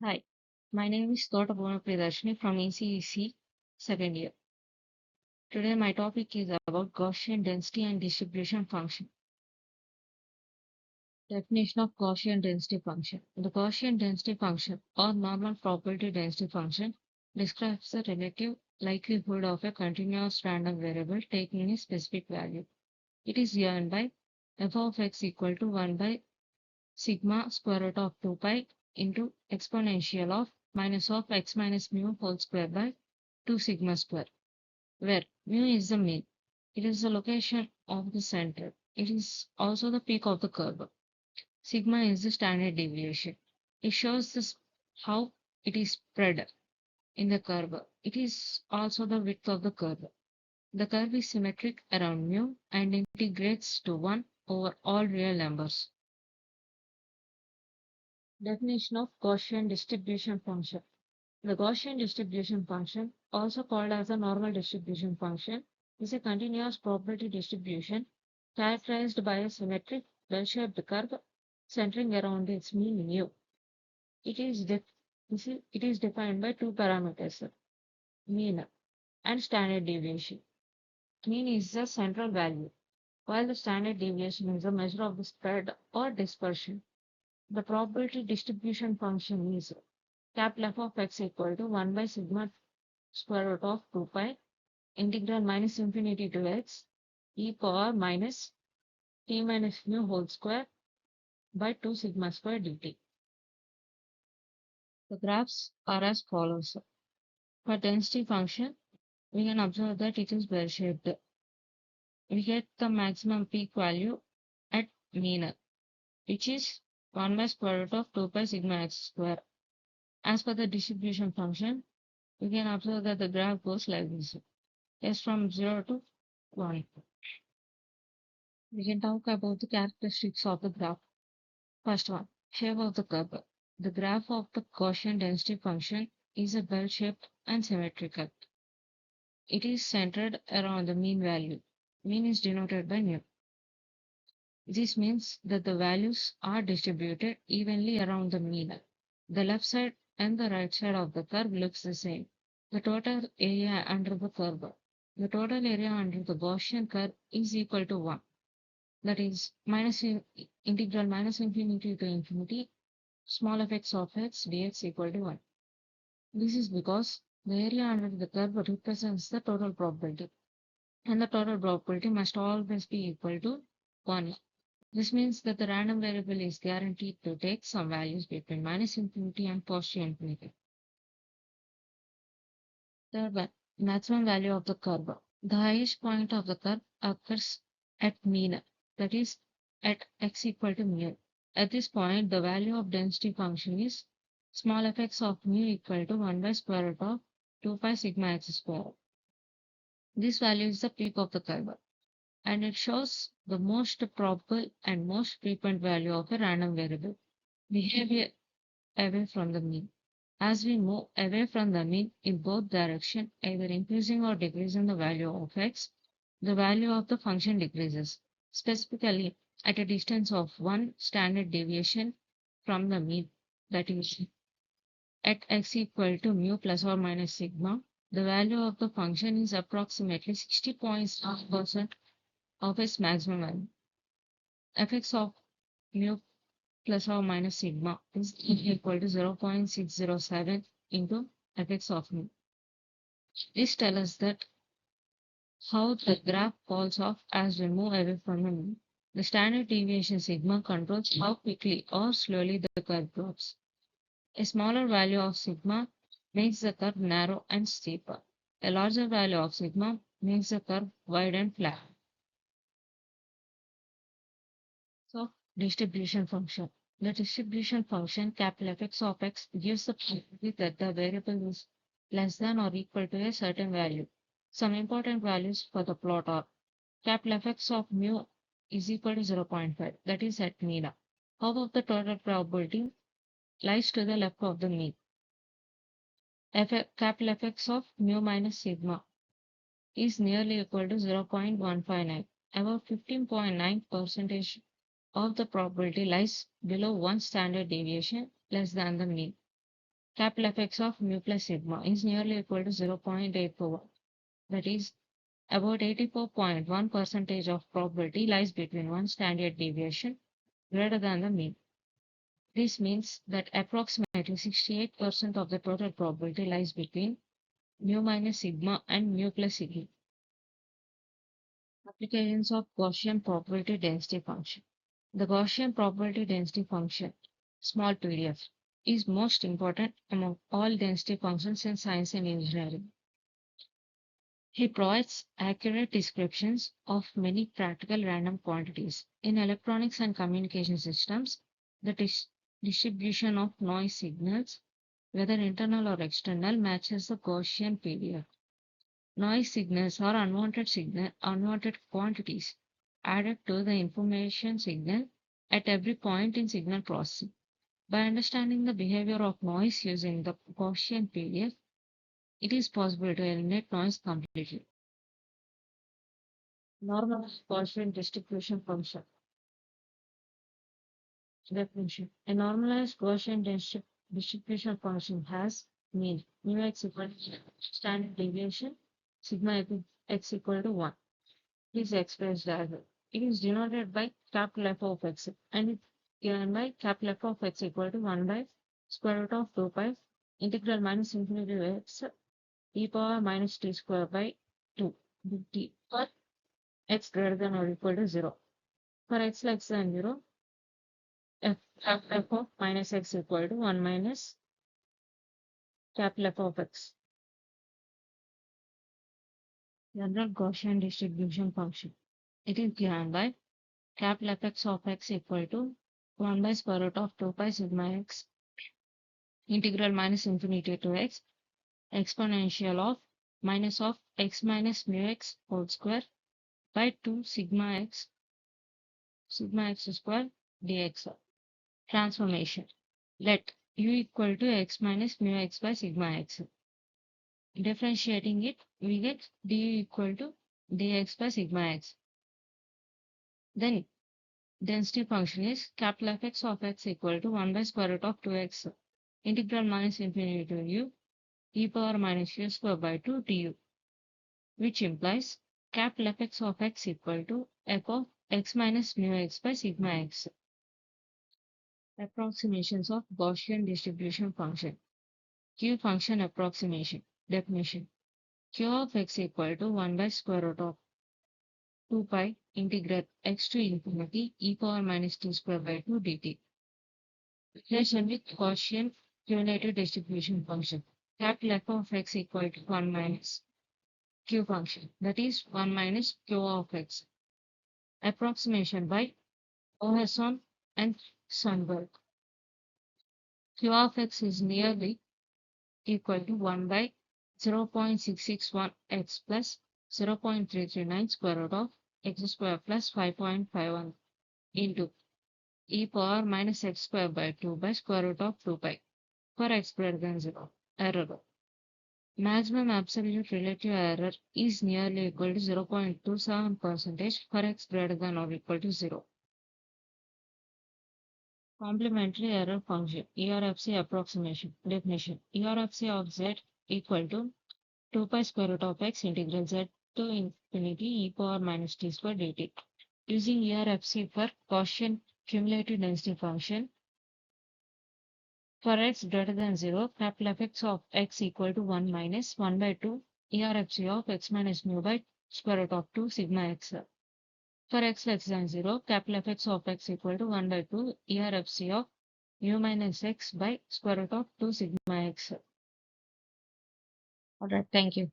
Hi, my name is T.Bhuvana Darsini from ECE-C second year. Today my topic is about Gaussian density and distribution function. Definition of Gaussian density function. The Gaussian density function or normal probability density function describes the relative likelihood of a continuous random variable taking a specific value. It is given by f of x equal to 1 by sigma square root of 2 pi into exponential of minus of x minus mu whole square by 2 sigma square, where mu is the mean. It is the location of the center. It is also the peak of the curve. Sigma is the standard deviation. It shows this how it is spread in the curve. It is also the width of the curve. The curve is symmetric around mu and integrates to 1 over all real numbers. Definition of Gaussian distribution function. The Gaussian distribution function, also called as the normal distribution function, is a continuous probability distribution characterized by a symmetric, bell-shaped curve centering around its mean mu. It is, it is defined by two parameters, mean and standard deviation. Mean is the central value, while the standard deviation is a measure of the spread or dispersion. The probability distribution function is capital F of x equal to 1 by sigma square root of 2 pi integral minus infinity to x e power minus t minus mu whole square by 2 sigma square dt. The graphs are as follows. For density function, we can observe that it is bell-shaped. We get the maximum peak value at mean, which is 1 by square root of 2 pi sigma x square. As for the distribution function, we can observe that the graph goes like this. S from 0 to 1. We can talk about the characteristics of the graph. First one, shape of the curve. The graph of the Gaussian density function is a bell-shaped and symmetrical. It is centered around the mean value. Mean is denoted by mu. This means that the values are distributed evenly around the mean. The left side and the right side of the curve looks the same. The total area under the curve. The total area under the Gaussian curve is equal to 1. That is integral minus infinity to infinity small f(x) of x dx equal to 1. This is because the area under the curve represents the total probability, and the total probability must always be equal to 1. This means that the random variable is guaranteed to take some values between minus infinity and positive infinity. Third one, maximum value of the curve. The highest point of the curve occurs at mean, that is, at x equal to mu. At this point, the value of density function is small f(x) of mu equal to 1 by square root of 2 pi sigma x square. This value is the peak of the curve, and it shows the most probable and most frequent value of a random variable behavior away from the mean. As we move away from the mean in both directions, either increasing or decreasing the value of x, the value of the function decreases. Specifically, at a distance of 1 standard deviation from the mean, that is, at x equal to mu plus or minus sigma, the value of the function is approximately 60.5% of its maximum value. Fx of mu plus or minus sigma is equal to 0.607 into fx of mu. This tells us that how the graph falls off as we move away from the mean. The standard deviation sigma controls how quickly or slowly the curve drops. A smaller value of sigma makes the curve narrow and steeper. A larger value of sigma makes the curve wide and flat. So, distribution function. The distribution function capital Fx of x gives the probability that the variable is less than or equal to a certain value. Some important values for the plot are capital Fx of mu is equal to 0.5, that is at mean. Half of the total probability lies to the left of the mean. Capital Fx of mu minus sigma is nearly equal to 0.159. About 15.9% of the probability lies below one standard deviation less than the mean. capital Fx of mu plus sigma is nearly equal to 0.841. That is, about 84.1% of probability lies between one standard deviation greater than the mean. This means that approximately 68% of the total probability lies between mu minus sigma and mu plus sigma. Applications of Gaussian probability density function. The Gaussian probability density function, small PDF, is most important among all density functions in science and engineering. He provides accurate descriptions of many practical random quantities. In electronics and communication systems, the distribution of noise signals, whether internal or external, matches the Gaussian PDF. Noise signals are unwanted quantities added to the information signal at every point in signal processing. By understanding the behavior of noise using the Gaussian PDF, it is possible to eliminate noise completely. Normalized Gaussian distribution function. Definition. A normalized Gaussian distribution function has mean mu x equal to standard deviation, sigma x equal to 1. Is expressed as it is denoted by capital F of x and it's given by capital F of x equal to 1 by square root of 2 pi integral minus infinity to x e power minus t square by 2 t for x greater than or equal to 0. For x less than 0, f of minus x equal to 1 minus capital F of x. General Gaussian distribution function. It is given by capital Fx of x equal to 1 by square root of 2 pi sigma x integral minus infinity to x exponential of minus of x minus mu x whole square by 2 sigma x square dx. Transformation. Let u equal to x minus mu x by sigma x. Differentiating it, we get du equal to dx by sigma x. Then density function is capital Fx of x equal to 1 by square root of 2x integral minus infinity to u e power minus u square by 2 du, which implies capital Fx of x equal to f of x minus mu x by sigma x. Approximations of Gaussian distribution function. Q function approximation. Definition. Q of x equal to 1 by square root of 2 pi integral x to infinity e power minus t square by 2 dt. Relation with Gaussian cumulative distribution function. Capital F of x equal to 1 minus Q function, that is 1 minus Q of x. Approximation by Ohason and Sundberg. Q of x is nearly equal to 1 by 0.661 x plus 0.339 square root of x square plus 5.51 into e power minus x square by 2 by square root of 2 pi for x greater than 0. Error. Maximum absolute relative error is nearly equal to 0.27% for x greater than or equal to 0. Complementary error function, ERFC approximation. Definition. ERFC of z equal to 2 pi square root of x integral z to infinity e power minus t square dt. Using ERFC for Gaussian cumulative density function, for x greater than 0, capital Fx of x equal to 1 minus 1 by 2 ERFC of x minus mu by square root of 2 sigma x. For x less than 0, capital Fx of x equal to 1 by 2 ERFC of mu minus x by square root of 2 sigma x. Alright, thank you.